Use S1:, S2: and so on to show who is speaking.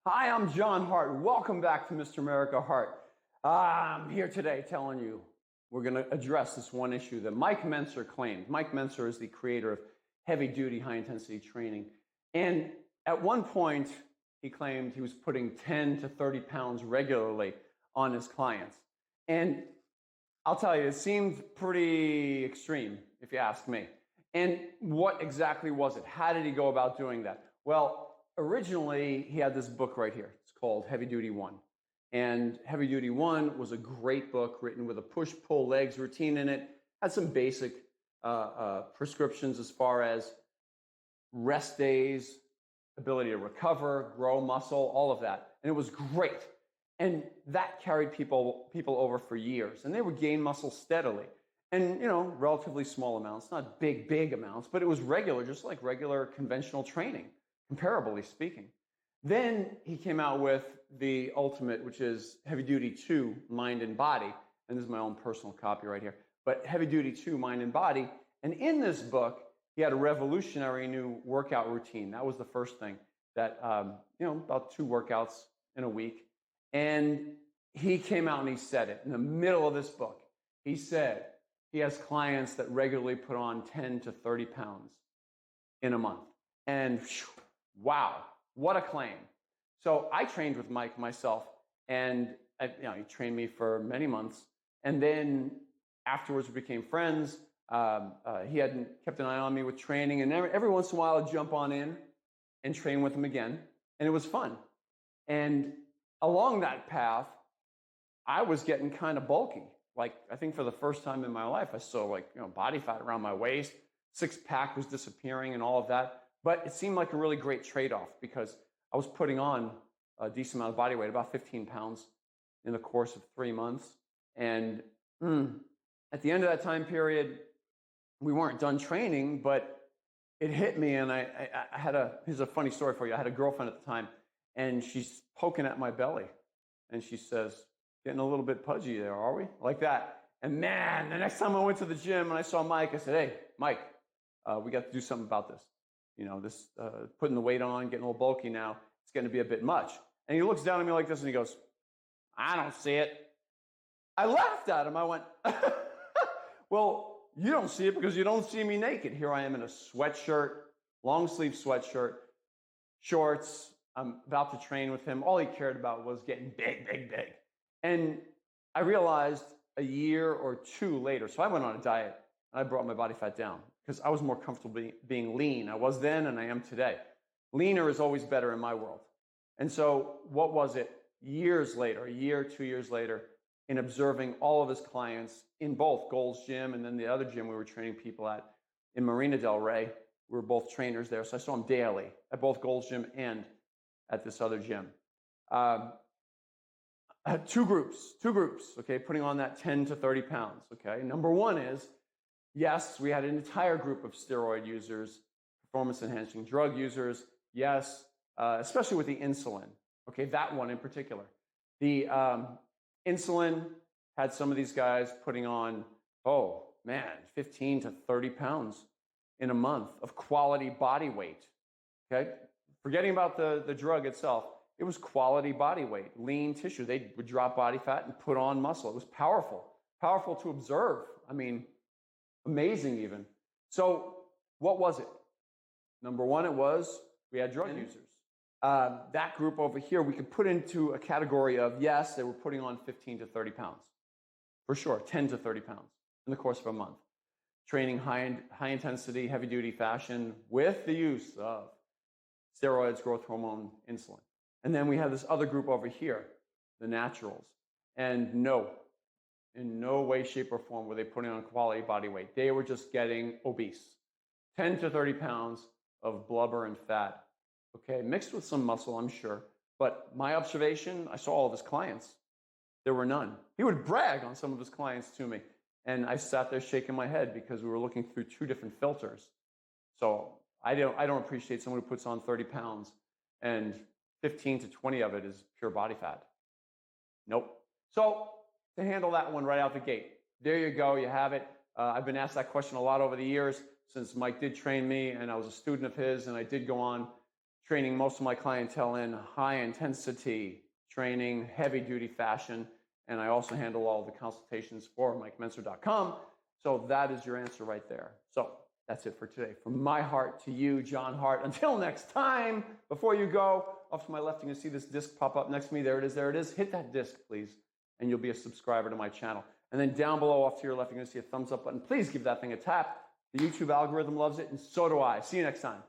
S1: Hi, I'm John Hart. Welcome back to Mr. America Hart. I'm here today telling you we're going to address this one issue that Mike Mentzer claimed. Mike Mentzer is the creator of heavy-duty, high-intensity training. And at one point, he claimed he was putting 10 to 30 pounds regularly on his clients. And I'll tell you, it seemed pretty extreme, if you ask me. And what exactly was it? How did he go about doing that? Well, originally, he had this book right here. It's called Heavy Duty 1. And Heavy Duty 1 was a great book written with a push-pull legs routine in it. Had some basic prescriptions as far as rest days, ability to recover, grow muscle, all of that. And it was great. And that carried people over for years. And they would gain muscle steadily. And, you know, relatively small amounts, not big amounts, but it was regular, just like regular conventional training, comparably speaking. Then he came out with the ultimate, which is Heavy Duty 2, Mind and Body. And this is my own personal copy right here. But Heavy Duty 2, Mind and Body. And in this book, he had a revolutionary new workout routine. That was the first thing that, about 2 workouts in a week. And he came out and he said it in the middle of this book. He said he has clients that regularly put on 10 to 30 pounds in a month. And wow, what a claim. So I trained with Mike myself, and he trained me for many months. And then afterwards we became friends. He hadn't kept an eye on me with training, and every once in a while I'd jump on in and train with him again. And it was fun. And along that path, I was getting kind of bulky. Like, I think for the first time in my life, I saw body fat around my waist, 6-pack was disappearing and all of that. But it seemed like a really great trade-off because I was putting on a decent amount of body weight, about 15 pounds in the course of 3 months. And at the end of that time period, we weren't done training, but it hit me. And here's a funny story for you. I had a girlfriend at the time, and she's poking at my belly. And she says, "Getting a little bit pudgy there, are we?" Like that. And man, the next time I went to the gym and I saw Mike, I said, "Hey, Mike, we got to do something about this. This putting the weight on, getting a little bulky now, it's going to be a bit much." And he looks down at me like this and he goes, "I don't see it." I laughed at him. I went, "Well, you don't see it because you don't see me naked. Here I am in a sweatshirt, long sleeve sweatshirt, shorts. I'm about to train with him. All he cared about was getting big. And I realized a year or 2 later, so I went on a diet and I brought my body fat down because I was more comfortable being lean. I was then and I am today. Leaner is always better in my world. And so what was it? Years later, a year, 2 years later, in observing all of his clients in both Gold's Gym and then the other gym we were training people at in Marina Del Rey. We were both trainers there, so I saw him daily at both Gold's Gym and at this other gym. Two groups, okay, putting on that 10 to 30 pounds, okay? Number one is, yes, we had an entire group of steroid users, performance-enhancing drug users, yes, especially with the insulin, okay, that one in particular. The insulin had some of these guys putting on, 15 to 30 pounds in a month of quality body weight, okay? Forgetting about the drug itself, it was quality body weight, lean tissue. They would drop body fat and put on muscle. It was powerful to observe. I mean, amazing even. So what was it? Number one, we had drug users. That group over here, we could put into a category of, yes, they were putting on 15 to 30 pounds. For sure, 10 to 30 pounds in the course of a month. Training high intensity, heavy duty fashion with the use of steroids, growth hormone, insulin. And then we have this other group over here, the naturals. And no, in no way, shape, or form were they putting on quality body weight. They were just getting obese. 10 to 30 pounds of blubber and fat, okay, mixed with some muscle, I'm sure. But my observation, I saw all of his clients. There were none. He would brag on some of his clients to me. And I sat there shaking my head because we were looking through 2 different filters. So I don't appreciate someone who puts on 30 pounds and 15 to 20 of it is pure body fat. Nope. So to handle that one right out the gate, there you go, you have it. I've been asked that question a lot over the years since Mike did train me and I was a student of his and I did go on training most of my clientele in high intensity training, heavy duty fashion. And I also handle all the consultations for MikeMentzer.com. So that is your answer right there. So that's it for today. From my heart to you, John Hart. Until next time, before you go, off to my left, you can see this disc pop up next to me. There it is, there it is. Hit that disc, please, and you'll be a subscriber to my channel. And then down below, off to your left, you're going to see a thumbs up button. Please give that thing a tap. The YouTube algorithm loves it, and so do I. See you next time.